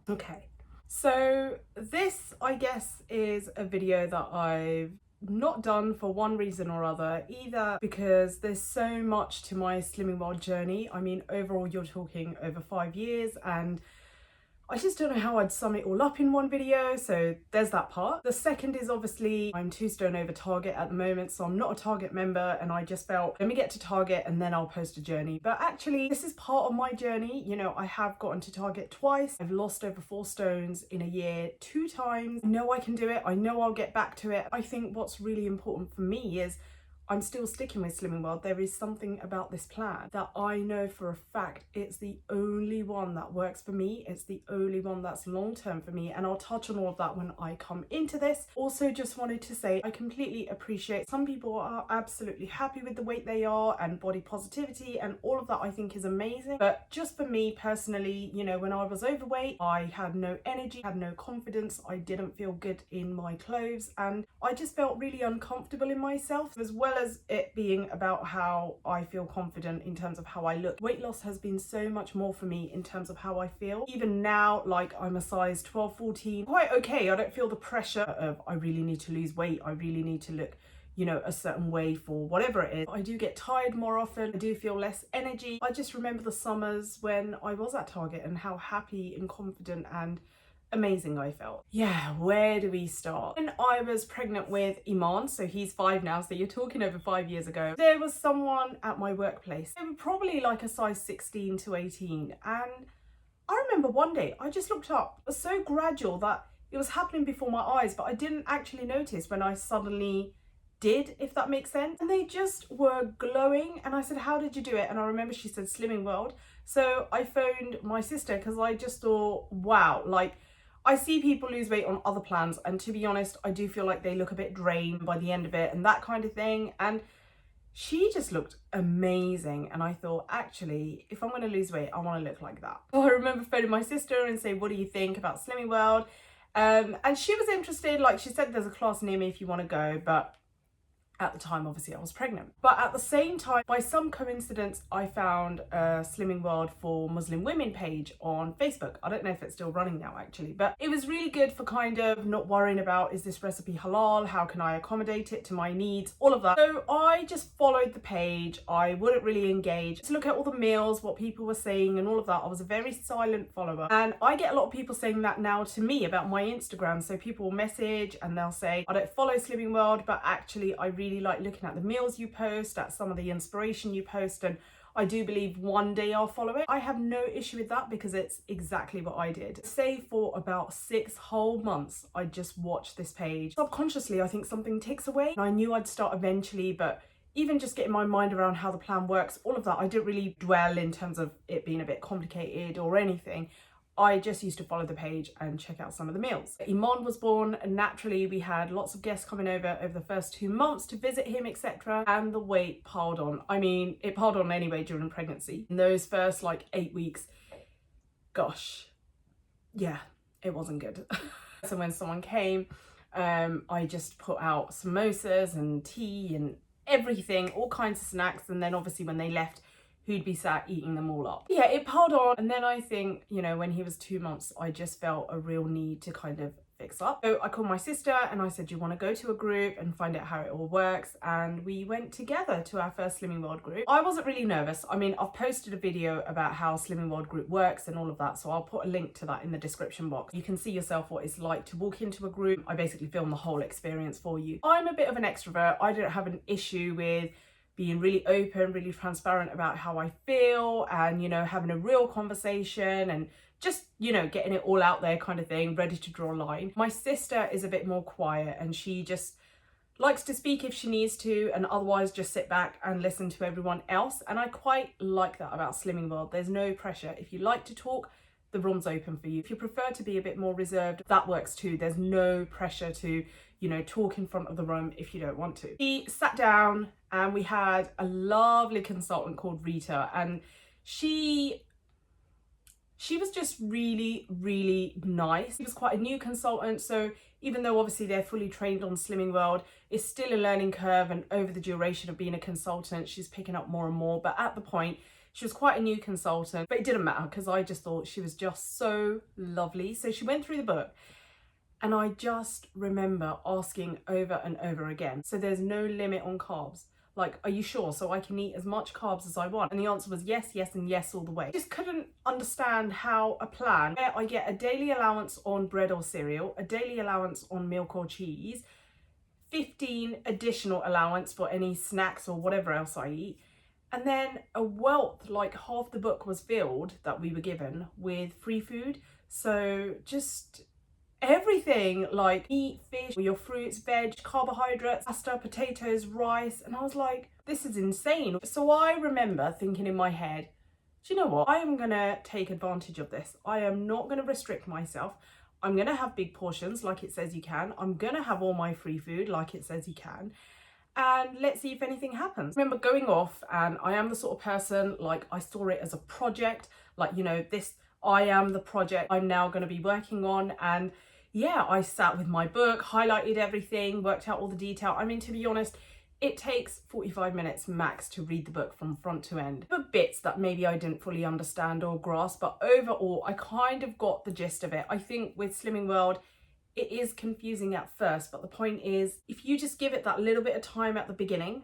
Okay, so this, I guess, is a video that I've not done for one reason or other, either because there's so much to my Slimming World journey. I mean, overall you're talking over 5 years, and I just don't know how I'd sum it all up in one video, so there's that part. The second is obviously I'm 2 stone over target at the moment, so I'm not a target member, and I just felt, let me get to target and then I'll post a journey. But actually, this is part of my journey. You know, I have gotten to target twice. I've lost over 4 stones in a year 2 times. I know I can do it. I know I'll get back to it. I think what's really important for me is I'm still sticking with Slimming World. There is something about this plan that I know for a fact it's the only one that works for me. It's the only one that's long-term for me, and I'll touch on all of that when I come into this. Also, just wanted to say I completely appreciate some people are absolutely happy with the weight they are and body positivity, and all of that I think is amazing. But just for me personally, you know, when I was overweight, I had no energy, had no confidence, I didn't feel good in my clothes, and I just felt really uncomfortable in myself, as well as it being about how I feel confident in terms of how I look. Weight loss has been so much more for me in terms of how I feel. Even now, like, I'm a size 12, 14, quite okay. I don't feel the pressure of I really need to lose weight, I really need to look, you know, a certain way for whatever it is. I do get tired more often, I do feel less energy. I just remember the summers when I was at Target and how happy and confident and amazing I felt. Yeah, where do we start? When I was pregnant with Iman, so he's 5 now, so you're talking over 5 years ago, there was someone at my workplace. They were probably like a size 16 to 18, and I remember one day I just looked up. It was so gradual that it was happening before my eyes, but I didn't actually notice when I suddenly did, if that makes sense. And they just were glowing, and I said, how did you do it? And I remember she said Slimming World. So I phoned my sister because I just thought, wow, like, I see people lose weight on other plans, and to be honest, I do feel like they look a bit drained by the end of it and that kind of thing. And she just looked amazing, and I thought, actually, if I'm going to lose weight, I want to look like that. So I remember phoning my sister and saying, what do you think about Slimming World? And she was interested. Like, she said, there's a class near me if you want to go, but at the time, obviously, I was pregnant. But at the same time, by some coincidence, I found a Slimming World for Muslim Women page on Facebook. I don't know if it's still running now, actually, but it was really good for kind of not worrying about, is this recipe halal? How can I accommodate it to my needs? All of that. So I just followed the page. I wouldn't really engage to look at all the meals, what people were saying and all of that. I was a very silent follower. And I get a lot of people saying that now to me about my Instagram. So people will message and they'll say, I don't follow Slimming World, but actually I really like looking at the meals you post, at some of the inspiration you post, and I do believe one day I'll follow it. I have no issue with that because it's exactly what I did. Say for about 6 whole months, I just watched this page. Subconsciously, I think something ticks away. I knew I'd start eventually, but even just getting my mind around how the plan works, all of that, I didn't really dwell in terms of it being a bit complicated or anything. I just used to follow the page and check out some of the meals. Iman was born, and naturally we had lots of guests coming over the first 2 months to visit him, etc. And the weight piled on. I mean, it piled on anyway during pregnancy. In those first like 8 weeks, gosh, yeah, it wasn't good. So when someone came, I just put out samosas and tea and everything, all kinds of snacks. And then obviously when they left, who'd be sat eating them all up. Yeah, it piled on. And then I think, you know, when he was 2 months, I just felt a real need to kind of fix up. So I called my sister and I said, do you want to go to a group and find out how it all works? And we went together to our first Slimming World group. I wasn't really nervous. I mean, I've posted a video about how Slimming World group works and all of that, so I'll put a link to that in the description box. You can see yourself what it's like to walk into a group. I basically film the whole experience for you. I'm a bit of an extrovert. I don't have an issue with being really open, really transparent about how I feel, and, you know, having a real conversation and just, you know, getting it all out there kind of thing, ready to draw a line. My sister is a bit more quiet, and she just likes to speak if she needs to, and otherwise just sit back and listen to everyone else. And I quite like that about Slimming World. There's no pressure. If you like to talk, the room's open for you. If you prefer to be a bit more reserved, that works too. There's no pressure to, you know, talk in front of the room if you don't want to. He sat down and we had a lovely consultant called Rita, and she was just really, really nice. He was quite a new consultant, so even though obviously they're fully trained on Slimming World, it's still a learning curve, and over the duration of being a consultant, she's picking up more and more. But at the point, she was quite a new consultant, but it didn't matter because I just thought she was just so lovely. So she went through the book, and I just remember asking over and over again, so there's no limit on carbs? Like, are you sure? So I can eat as much carbs as I want? And the answer was yes, yes, and yes all the way. I just couldn't understand how a plan where I get a daily allowance on bread or cereal, a daily allowance on milk or cheese, 15 additional allowance for any snacks or whatever else I eat, and then a wealth, like half the book was filled that we were given with free food. So just everything, like meat, fish, your fruits, veg, carbohydrates, pasta, potatoes, rice. And I was like, this is insane. So I remember thinking in my head, do you know what? I am gonna take advantage of this. I am not gonna restrict myself. I'm gonna have big portions like it says you can. I'm gonna have all my free food like it says you can. And let's see if anything happens. I remember going off, and I am the sort of person, like, I saw it as a project, like, you know, this, I am the project I'm now going to be working on. And yeah, I sat with my book, highlighted everything, worked out all the detail. I mean, to be honest, it takes 45 minutes max to read the book from front to end. There were bits that maybe I didn't fully understand or grasp, but overall, I kind of got the gist of it. I think with Slimming World, it is confusing at first, but the point is, if you just give it that little bit of time at the beginning,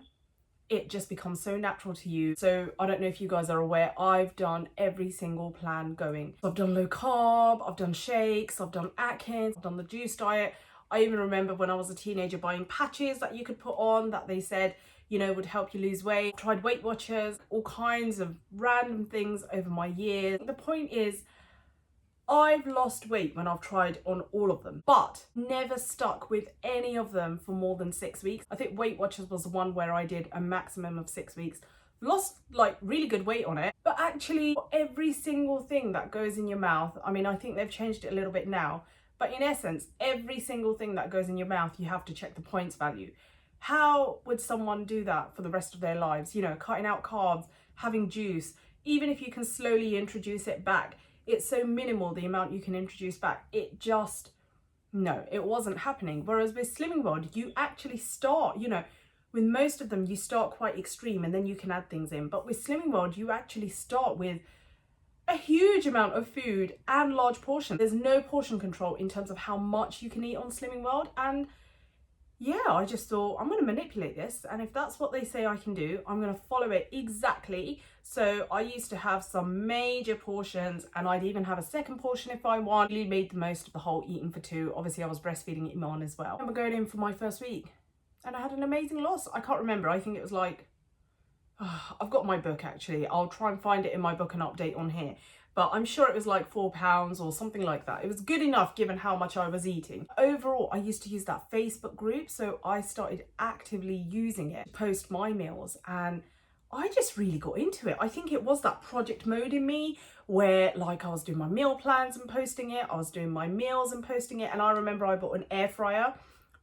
it just becomes so natural to you. So I don't know if you guys are aware, I've done every single plan going. So I've done low carb, I've done shakes, I've done Atkins, I've done the juice diet. I even remember when I was a teenager buying patches that you could put on that they said, you know, would help you lose weight. I've tried Weight Watchers, all kinds of random things over my years. The point is, I've lost weight when I've tried on all of them, but never stuck with any of them for more than 6 weeks. I think Weight Watchers was the one where I did a maximum of 6 weeks. Lost like really good weight on it, but actually every single thing that goes in your mouth, I mean, I think they've changed it a little bit now, but in essence, every single thing that goes in your mouth, you have to check the points value. How would someone do that for the rest of their lives? You know, cutting out carbs, having juice, even if you can slowly introduce it back, it's so minimal the amount you can introduce back. It just, no, it wasn't happening. Whereas with Slimming World, you actually start, you know, with most of them, you start quite extreme and then you can add things in. But with Slimming World, you actually start with a huge amount of food and large portions. There's no portion control in terms of how much you can eat on Slimming World. And yeah, I just thought, I'm going to manipulate this, and if that's what they say I can do, I'm going to follow it exactly. So I used to have some major portions, and I'd even have a second portion if I want. Really made the most of the whole eating for two. Obviously I was breastfeeding Iman as well. I remember going in for my first week and I had an amazing loss. I can't remember, I think it was like, I've got my book actually, I'll try and find it in my book and update on here, but I'm sure it was like £4 or something like that. It was good enough given how much I was eating. Overall, I used to use that Facebook group, so I started actively using it to post my meals, and I just really got into it. I think it was that project mode in me where, like, I was doing my meal plans and posting it, I was doing my meals and posting it, and I remember I bought an air fryer,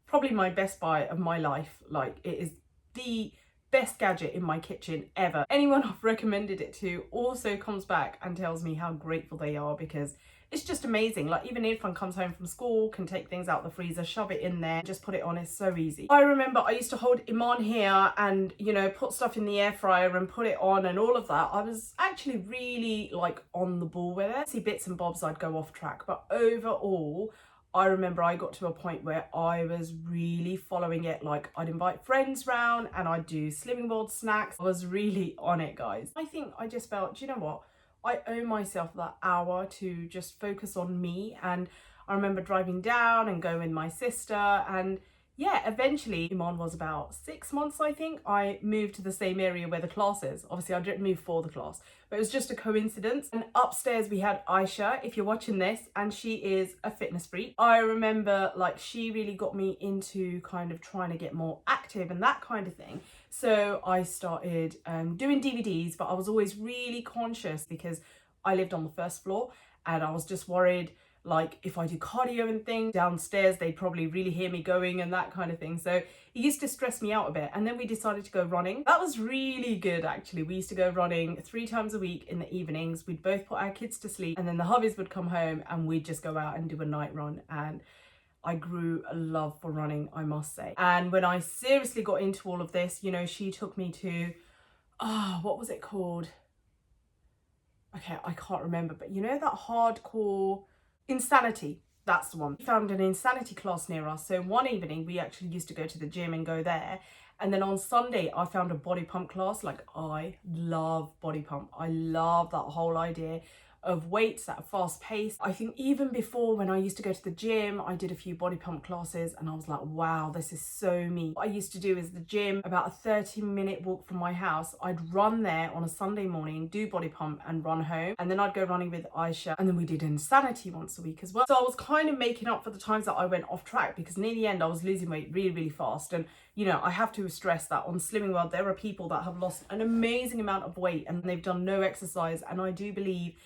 probably my best buy of my life. Like, it is the best gadget in my kitchen ever. Anyone I've recommended it to also comes back and tells me how grateful they are, because it's just amazing. Like, even Irfan comes home from school, can take things out the freezer, shove it in there, just put it on. It's so easy. I remember I used to hold Iman here and, you know, put stuff in the air fryer and put it on and all of that. I was actually really like on the ball with it. See bits and bobs I'd go off track, but overall, I remember I got to a point where I was really following it. Like, I'd invite friends round and I'd do Slimming World snacks. I was really on it, guys. I think I just felt, do you know what? I owe myself that hour to just focus on me. And I remember driving down and going with my sister, and yeah, eventually, Iman was about 6 months, I think, I moved to the same area where the class is. Obviously, I didn't move for the class, but it was just a coincidence. And upstairs, we had Aisha, if you're watching this, and she is a fitness freak. I remember, like, she really got me into kind of trying to get more active and that kind of thing. So I started doing DVDs, but I was always really conscious because I lived on the first floor and I was just worried, like, if I do cardio and things downstairs, they'd probably really hear me going and that kind of thing. So it used to stress me out a bit. And then we decided to go running. That was really good, actually. We used to go running 3 times a week in the evenings. We'd both put our kids to sleep, and then the hubbies would come home and we'd just go out and do a night run. And I grew a love for running, I must say. And when I seriously got into all of this, you know, she took me to, what was it called? Okay, I can't remember, but you know that hardcore Insanity, that's the one. We found an Insanity class near us. So one evening we actually used to go to the gym and go there. And then on Sunday I found a body pump class. Like, I love body pump. I love that whole idea of weights at a fast pace. I think even before, when I used to go to the gym, I did a few body pump classes and I was like, wow, this is so me. What I used to do is the gym, about a 30-minute walk from my house. I'd run there on a Sunday morning, do body pump and run home. And then I'd go running with Aisha, and then we did Insanity once a week as well. So I was kind of making up for the times that I went off track, because near the end I was losing weight really, really fast. And you know, I have to stress that on Slimming World, there are people that have lost an amazing amount of weight and they've done no exercise. And I do believe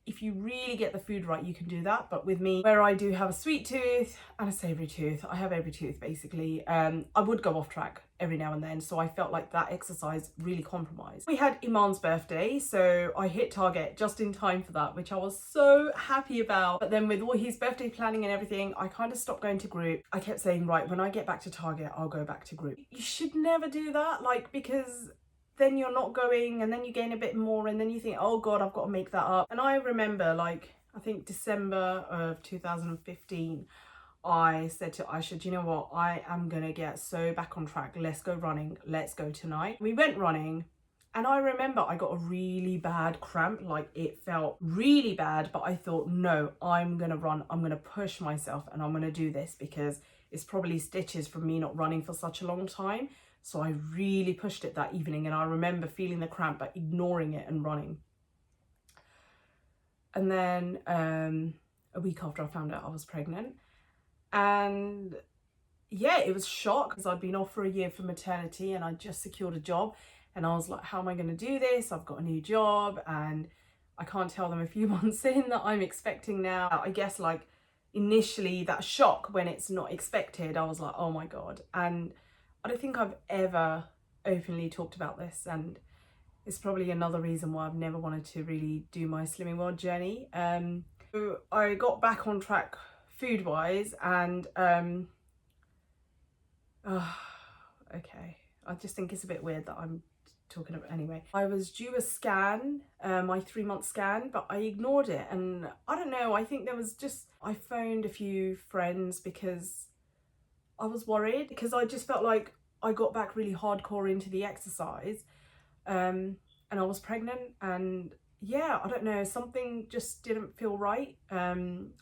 if you really get the food right, you can do that. But with me, where I do have a sweet tooth and a savoury tooth, I have every tooth basically, I would go off track every now and then. So I felt like that exercise really compromised. We had Iman's birthday, so I hit target just in time for that, which I was so happy about. But then with all his birthday planning and everything, I kind of stopped going to group. I kept saying, right, when I get back to target, I'll go back to group. You should never do that, like, because then you're not going and then you gain a bit more and then you think, oh God, I've got to make that up. And I remember, like, I think December of 2015, I said to Aisha, do you know what? I am going to get so back on track. Let's go running. Let's go tonight. We went running. And I remember I got a really bad cramp, like it felt really bad, but I thought, no, I'm going to run. I'm going to push myself and I'm going to do this, because it's probably stitches from me not running for such a long time. So I really pushed it that evening, and I remember feeling the cramp but ignoring it and running. And then a week after I found out I was pregnant, and yeah, it was shock, because I'd been off for a year for maternity and I just secured a job, and I was like, how am I going to do this? I've got a new job and I can't tell them a few months in that I'm expecting now. I guess, like, initially that shock when it's not expected, I was like, oh my God. And I don't think I've ever openly talked about this, and it's probably another reason why I've never wanted to really do my Slimming World journey. So I got back on track food-wise, and okay, I just think it's a bit weird that I'm talking about. Anyway, I was due a scan, my 3-month scan, but I ignored it, and I don't know, I think there was just, I phoned a few friends because I was worried, because I just felt like I got back really hardcore into the exercise, and I was pregnant, and yeah, I don't know, something just didn't feel right. I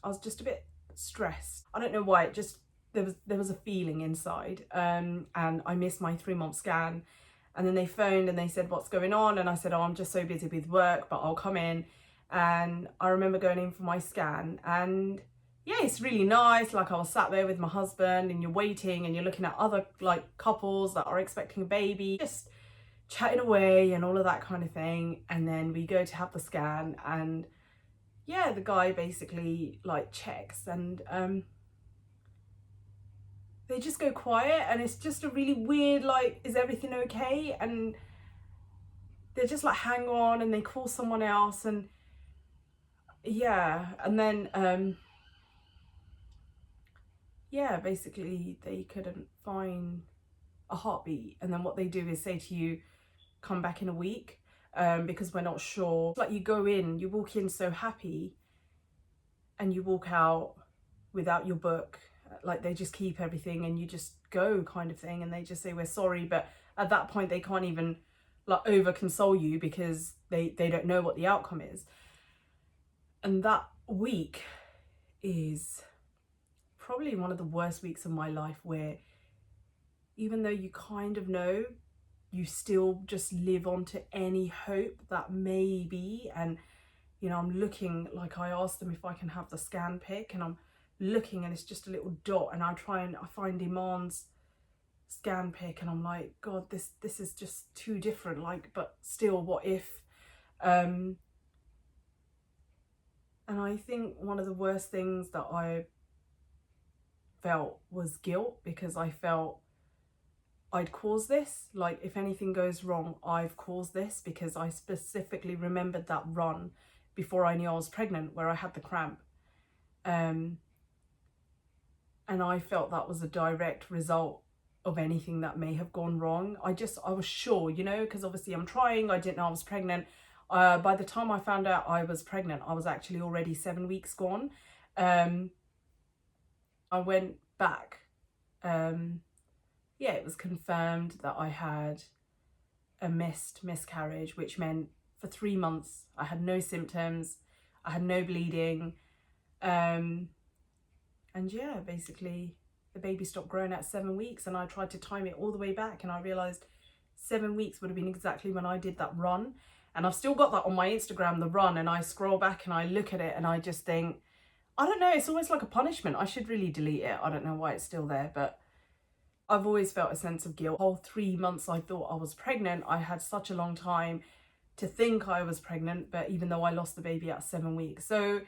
was just a bit stressed. I don't know why, it just, there was a feeling inside, and I missed my 3-month scan. And then they phoned and they said, what's going on? And I said, oh, I'm just so busy with work, but I'll come in. And I remember going in for my scan, and yeah, it's really nice. Like, I was sat there with my husband and you're waiting and you're looking at other, like, couples that are expecting a baby, just chatting away and all of that kind of thing. And then we go to have the scan, and yeah, the guy basically, like, checks, and they just go quiet, and it's just a really weird, like, is everything okay? And they're just like, hang on, and they call someone else, and yeah, and then yeah, basically they couldn't find a heartbeat. And then what they do is say to you, come back in a week, because we're not sure. Like, you go in, you walk in so happy, and you walk out without your book. Like, they just keep everything and you just go, kind of thing, and they just say, we're sorry. But at that point they can't even, like, over console you, because they don't know what the outcome is. And that week is probably one of the worst weeks of my life, where even though you kind of know, you still just live on to any hope that maybe. And you know, I'm looking, like, I asked them if I can have the scan pic, and I'm looking and it's just a little dot, and I find Iman's scan pic, and I'm like, God, this is just too different, like, but still, what if? And I think one of the worst things that I felt was guilt, because I felt I'd caused this. Like, if anything goes wrong, I've caused this, because I specifically remembered that run before I knew I was pregnant, where I had the cramp. And And I felt that was a direct result of anything that may have gone wrong. I was sure, you know, because obviously I'm trying, I didn't know I was pregnant. By the time I found out I was pregnant, I was actually already 7 weeks gone. I went back. Yeah, it was confirmed that I had a miscarriage, which meant for 3 months I had no symptoms, I had no bleeding, and yeah, basically the baby stopped growing at 7 weeks, and I tried to time it all the way back, and I realized 7 weeks would have been exactly when I did that run. And I've still got that on my Instagram, the run, and I scroll back and I look at it and I just think, I don't know, it's almost like a punishment. I should really delete it. I don't know why it's still there, but I've always felt a sense of guilt. The whole 3 months I thought I was pregnant, I had such a long time to think I was pregnant, but even though I lost the baby at 7 weeks. So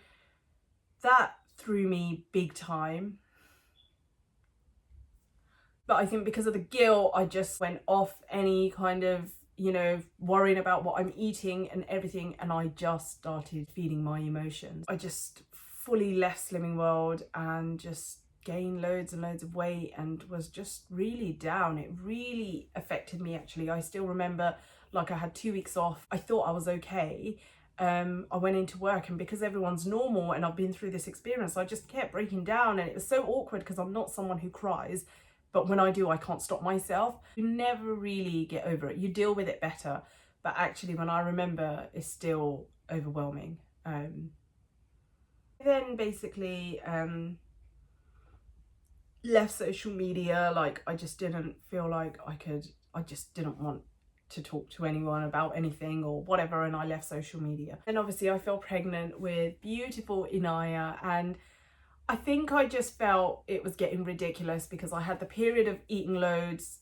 that threw me big time. But I think because of the guilt, I just went off any kind of, you know, worrying about what I'm eating and everything, and I just started feeding my emotions. I just fully left Slimming World and just gained loads and loads of weight and was just really down. It really affected me, actually. I still remember, like, I had 2 weeks off. I thought I was okay. I went into work, and because everyone's normal and I've been through this experience, I just kept breaking down, and it was so awkward because I'm not someone who cries. But when I do, I can't stop myself. You never really get over it. You deal with it better. But actually, when I remember, it's still overwhelming. Then basically left social media. Like, I just didn't feel like I just didn't want to talk to anyone about anything or whatever. And I left social media. And obviously I fell pregnant with beautiful Inaya, and I think I just felt it was getting ridiculous because I had the period of eating loads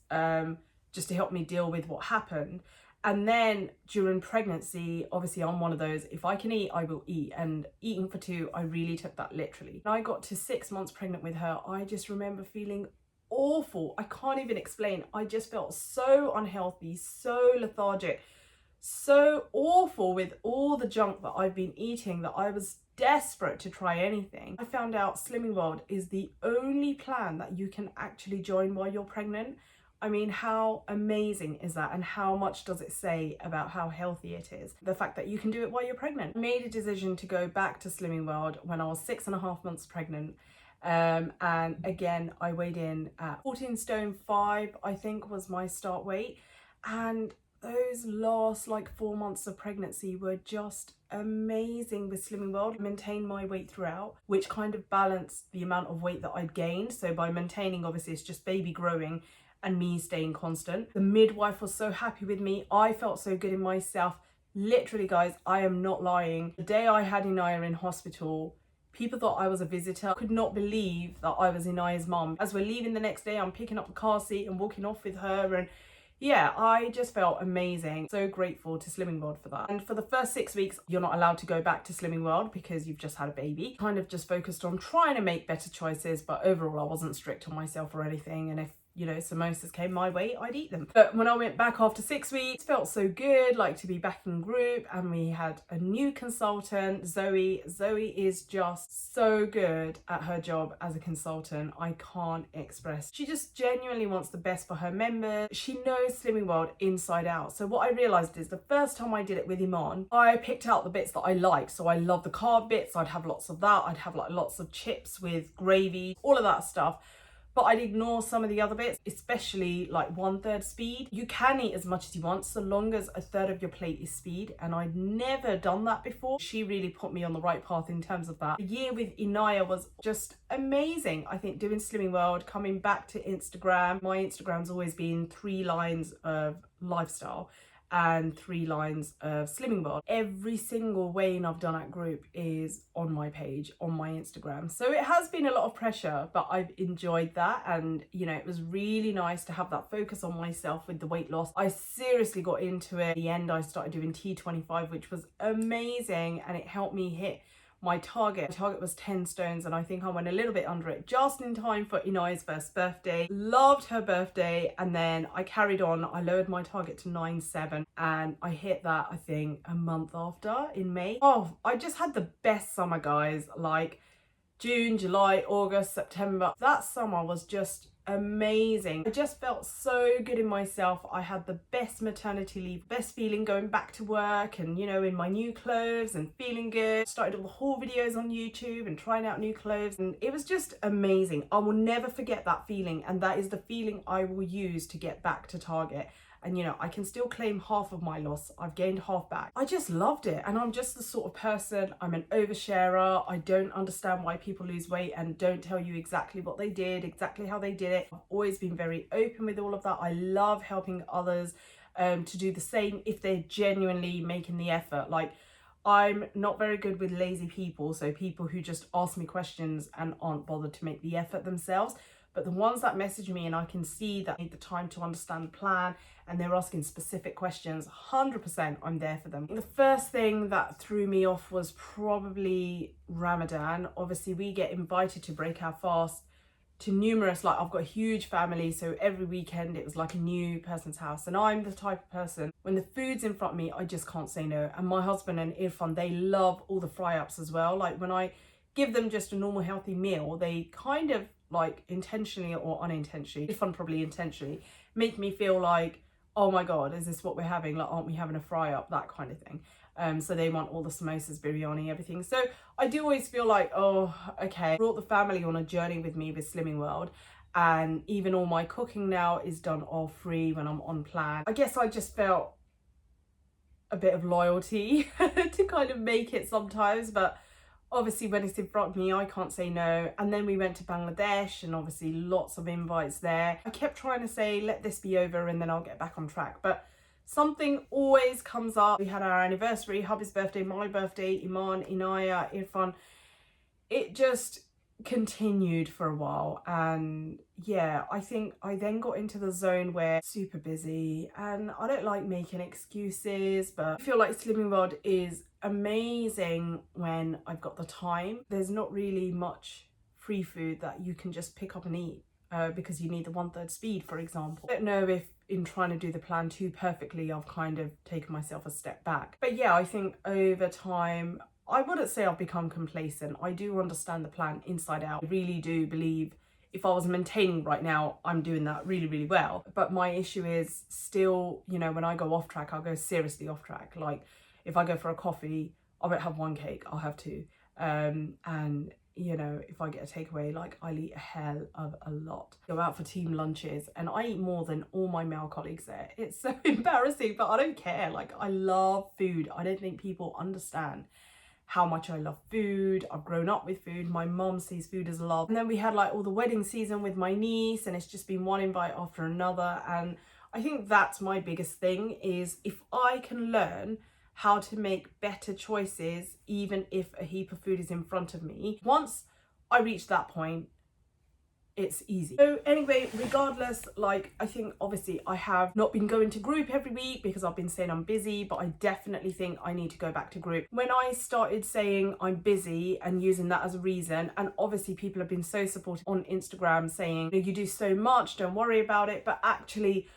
just to help me deal with what happened. And then during pregnancy, obviously I'm one of those, if I can eat, I will eat. And eating for 2, I really took that literally. When I got to 6 months pregnant with her, I just remember feeling awful. I can't even explain. I just felt so unhealthy, so lethargic, so awful with all the junk that I've been eating that I was desperate to try anything. I found out Slimming World is the only plan that you can actually join while you're pregnant. I mean, how amazing is that? And how much does it say about how healthy it is? The fact that you can do it while you're pregnant. I made a decision to go back to Slimming World when I was 6.5 months pregnant. And again, I weighed in at 14 stone 5, I think was my start weight. And those last like 4 months of pregnancy were just amazing with Slimming World. I maintained my weight throughout, which kind of balanced the amount of weight that I'd gained. So by maintaining, obviously it's just baby growing and me staying constant. The midwife was so happy with me. I felt so good in myself. Literally, guys, I am not lying. The day I had Inaya in hospital, people thought I was a visitor. I could not believe that I was Inaya's mum. As we're leaving the next day, I'm picking up the car seat and walking off with her, and yeah, I just felt amazing. So grateful to Slimming World for that. And for the first 6 weeks, you're not allowed to go back to Slimming World because you've just had a baby. Kind of just focused on trying to make better choices, but overall I wasn't strict on myself or anything. And if, you know, samosas came my way, I'd eat them. But when I went back after 6 weeks, it felt so good, like to be back in group. And we had a new consultant, Zoe. Zoe is just so good at her job as a consultant. I can't express. She just genuinely wants the best for her members. She knows Slimming World inside out. So what I realized is the first time I did it with Iman, I picked out the bits that I liked. So I love the carb bits. I'd have lots of that. I'd have like lots of chips with gravy, all of that stuff. But I'd ignore some of the other bits, especially like 1/3 speed. You can eat as much as you want so long as 1/3 of your plate is speed, and I'd never done that before. She really put me on the right path in terms of that. The year with Inaya was just amazing. I think doing Slimming World, coming back to Instagram. My Instagram's always been 3 lines of lifestyle and 3 lines of Slimming World. Every single weigh-in I've done at group is on my page, on my Instagram. So it has been a lot of pressure, but I've enjoyed that. And, you know, it was really nice to have that focus on myself with the weight loss. I seriously got into it. At the end, I started doing T25, which was amazing. And it helped me hit my target. My target was 10 stones, and I think I went a little bit under it just in time for Inaya's first birthday. Loved her birthday, and then I carried on. I lowered my target to 9.7, and I hit that, I think, a month after in May. Oh, I just had the best summer, guys. Like, June, July, August, September. That summer was just amazing. I just felt so good in myself. I had the best maternity leave, best feeling going back to work and, you know, in my new clothes and feeling good. Started all the haul videos on YouTube and trying out new clothes, and it was just amazing. I will never forget that feeling, and that is the feeling I will use to get back to Target. And you know, I can still claim half of my loss. I've gained half back. I just loved it. And I'm just the sort of person, I'm an oversharer. I don't understand why people lose weight and don't tell you exactly what they did, exactly how they did it. I've always been very open with all of that. I love helping others to do the same if they're genuinely making the effort. Like, I'm not very good with lazy people, so people who just ask me questions and aren't bothered to make the effort themselves. But the ones that message me and I can see that need the time to understand the plan and they're asking specific questions, 100% I'm there for them. The first thing that threw me off was probably Ramadan. Obviously, we get invited to break our fast to numerous, like, I've got a huge family, so every weekend it was like a new person's house. And I'm the type of person, when the food's in front of me, I just can't say no. And my husband and Irfan, they love all the fry-ups as well. Like, when I give them just a normal healthy meal, they kind of, like, intentionally or unintentionally, Irfan probably intentionally, make me feel like, oh my God, is this what we're having? Like, aren't we having a fry-up? That kind of thing. So they want all the samosas, biryani, everything. So I do always feel like, oh, okay. I brought the family on a journey with me with Slimming World, and even all my cooking now is done all free when I'm on plan. I guess I just felt a bit of loyalty to kind of make it sometimes, but obviously when it's in front of me, I can't say no. And then we went to Bangladesh and obviously lots of invites there. I kept trying to say, let this be over and then I'll get back on track. But something always comes up. We had our anniversary, hubby's birthday, my birthday, Iman, Inaya, Irfan. It just continued for a while, and yeah, I think I then got into the zone where super busy, and I don't like making excuses, but I feel like Slimming World is amazing when I've got the time. There's not really much free food that you can just pick up and eat because you need the 1/3 speed, for example. I don't know if in trying to do the plan too perfectly, I've kind of taken myself a step back. But yeah, I think over time, I wouldn't say I've become complacent. I do understand the plan inside out. I really do believe if I was maintaining right now, I'm doing that really, really well. But my issue is still, you know, when I go off track, I'll go seriously off track. Like, if I go for a coffee, I won't have one cake, I'll have two. And you know, if I get a takeaway, like, I'll eat a hell of a lot. Go out for team lunches and I eat more than all my male colleagues there. It's so embarrassing, but I don't care. Like, I love food. I don't think people understand how much I love food. I've grown up with food. My mum sees food as love. And then we had like all the wedding season with my niece, and it's just been one invite after another. And I think that's my biggest thing, is if I can learn how to make better choices, even if a heap of food is in front of me. Once I reach that point, it's easy. So anyway, regardless, like, I think obviously I have not been going to group every week because I've been saying I'm busy, but I definitely think I need to go back to group. When I started saying I'm busy and using that as a reason, and obviously people have been so supportive on Instagram saying, you do so much, don't worry about it, but actually,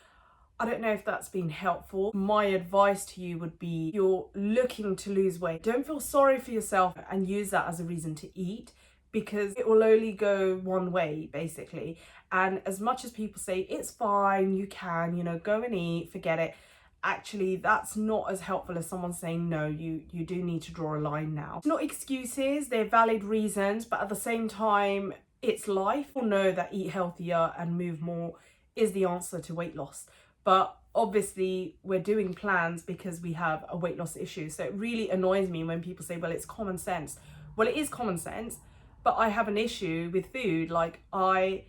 I don't know if that's been helpful. My advice to you would be, if you're looking to lose weight, don't feel sorry for yourself and use that as a reason to eat, because it will only go one way, basically. And as much as people say, it's fine, you can, you know, go and eat, forget it. Actually, that's not as helpful as someone saying, no, you do need to draw a line now. It's not excuses, they're valid reasons, but at the same time, it's life. People know that eat healthier and move more is the answer to weight loss. But obviously we're doing plans because we have a weight loss issue. So it really annoys me when people say, well, it's common sense. Well, it is common sense, but I have an issue with food. Like, I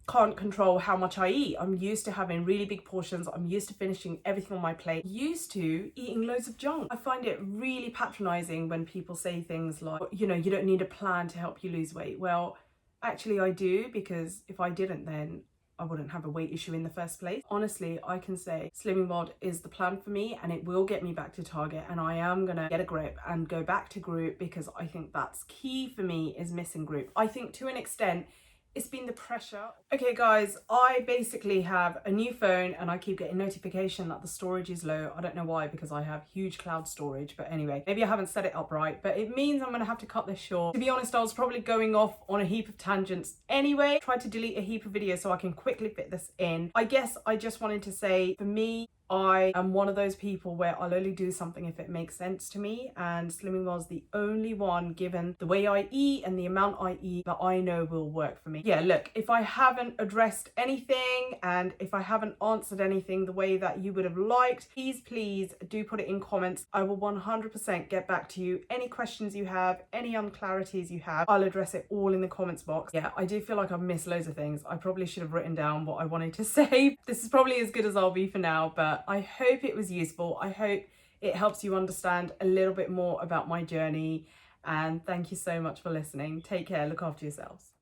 can't control how much I eat. I'm used to having really big portions. I'm used to finishing everything on my plate. Used to eating loads of junk. I find it really patronizing when people say things like, you know, you don't need a plan to help you lose weight. Well, actually I do, because if I didn't, then I wouldn't have a weight issue in the first place. Honestly, I can say Slimming World is the plan for me, and it will get me back to Target, and I am gonna get a grip and go back to group, because I think that's key for me, is missing group. I think to an extent It's been the pressure. Okay guys, I basically have a new phone and I keep getting notification that the storage is low. I don't know why, because I have huge cloud storage, but anyway, maybe I haven't set it up right, but it means I'm gonna have to cut this short. To be honest, I was probably going off on a heap of tangents anyway. Tried to delete a heap of videos so I can quickly fit this in. I guess I just wanted to say, for me, I am one of those people where I'll only do something if it makes sense to me, and Slimming World's the only one, given the way I eat and the amount I eat, that I know will work for me. Yeah, look, if I haven't addressed anything and if I haven't answered anything the way that you would have liked, please do put it in comments. I will 100% get back to you. Any questions you have, any unclarities you have, I'll address it all in the comments box. Yeah, I do feel like I've missed loads of things. I probably should have written down what I wanted to say. This is probably as good as I'll be for now, but I hope it was useful. I hope it helps you understand a little bit more about my journey, and thank you so much for listening. Take care, look after yourselves.